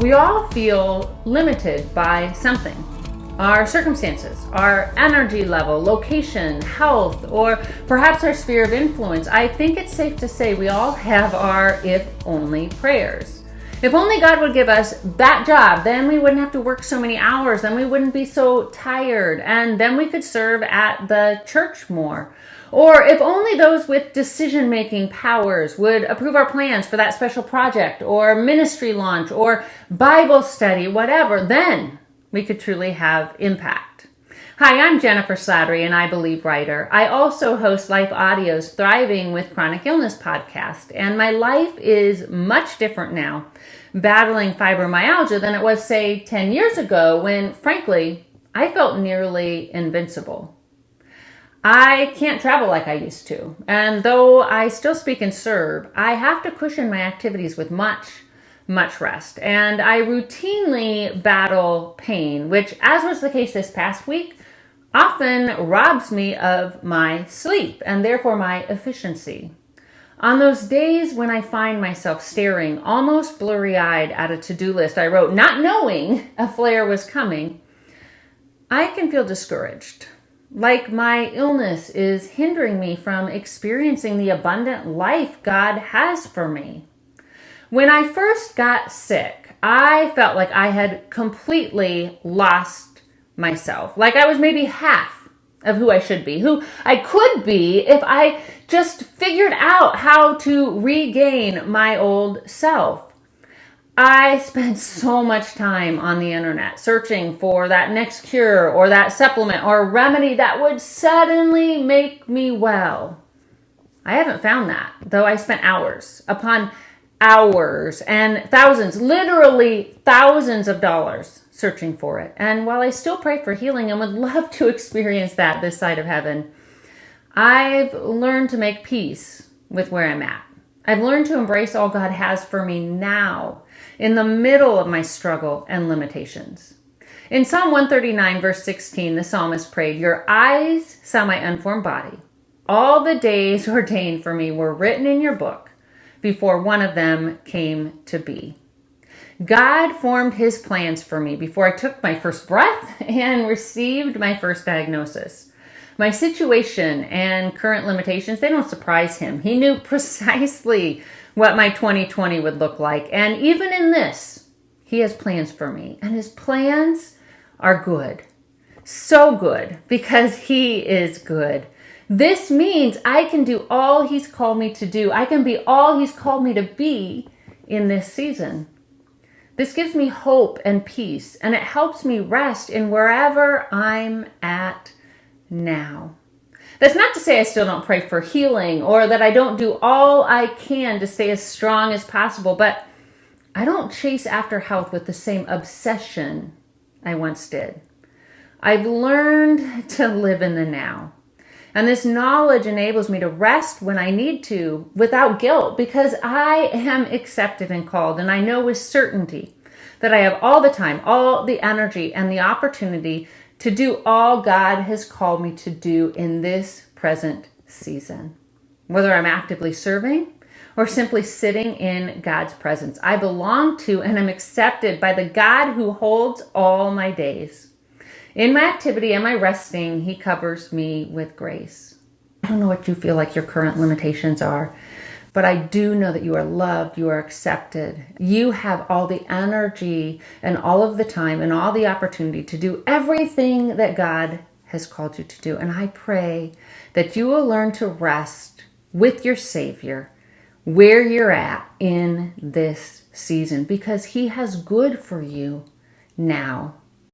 We all feel limited by something. Our circumstances, our energy level, location, health, or perhaps our sphere of influence. I think it's safe to say we all have our if only prayers. If only God would give us that job, then we wouldn't have to work so many hours, then we wouldn't be so tired, and then we could serve at the church more. Or if only those with decision-making powers would approve our plans for that special project or ministry launch or Bible study, whatever, then we could truly have impact. Hi, I'm Jennifer Slattery, an iBelieve writer. I also host Life Audio's Thriving with Chronic Illness podcast, and my life is much different now, battling fibromyalgia, than it was, say, 10 years ago when, frankly, I felt nearly invincible. I can't travel like I used to, and though I still speak and serve, I have to cushion my activities with much rest, and I routinely battle pain, which, as was the case this past week, often robs me of my sleep and therefore my efficiency. On those days when I find myself staring almost blurry-eyed at a to-do list I wrote, not knowing a flare was coming, I can feel discouraged. Like my illness is hindering me from experiencing the abundant life God has for me. When I first got sick, I felt like I had completely lost myself. Like I was maybe half of who I should be, who I could be if I just figured out how to regain my old self. I spent so much time on the internet searching for that next cure or that supplement or remedy that would suddenly make me well. I haven't found that, though I spent hours upon hours and thousands, literally thousands of dollars searching for it. And while I still pray for healing and would love to experience that this side of heaven, I've learned to make peace with where I'm at. I've learned to embrace all God has for me now, in the middle of my struggle and limitations. In Psalm 139, verse 16, the psalmist prayed, "Your eyes saw my unformed body. All the days ordained for me were written in your book before one of them came to be." God formed his plans for me before I took my first breath and received my first diagnosis. My situation and current limitations, they don't surprise him. He knew precisely what my 2020 would look like. And even in this, he has plans for me. And his plans are good. So good, because he is good. This means I can do all he's called me to do. I can be all he's called me to be in this season. This gives me hope and peace, and it helps me rest in wherever I'm at now. That's not to say I still don't pray for healing or that I don't do all I can to stay as strong as possible, but I don't chase after health with the same obsession I once did. I've learned to live in the now. And this knowledge enables me to rest when I need to without guilt, because I am accepted and called, and I know with certainty that I have all the time, all the energy, and the opportunity to do all God has called me to do in this present season. Whether I'm actively serving or simply sitting in God's presence, I belong to and am accepted by the God who holds all my days. In my activity and my resting, he covers me with grace. I don't know what you feel like your current limitations are, but I do know that you are loved, you are accepted. You have all the energy and all of the time and all the opportunity to do everything that God has called you to do. And I pray that you will learn to rest with your Savior where you're at in this season, because he has good for you now.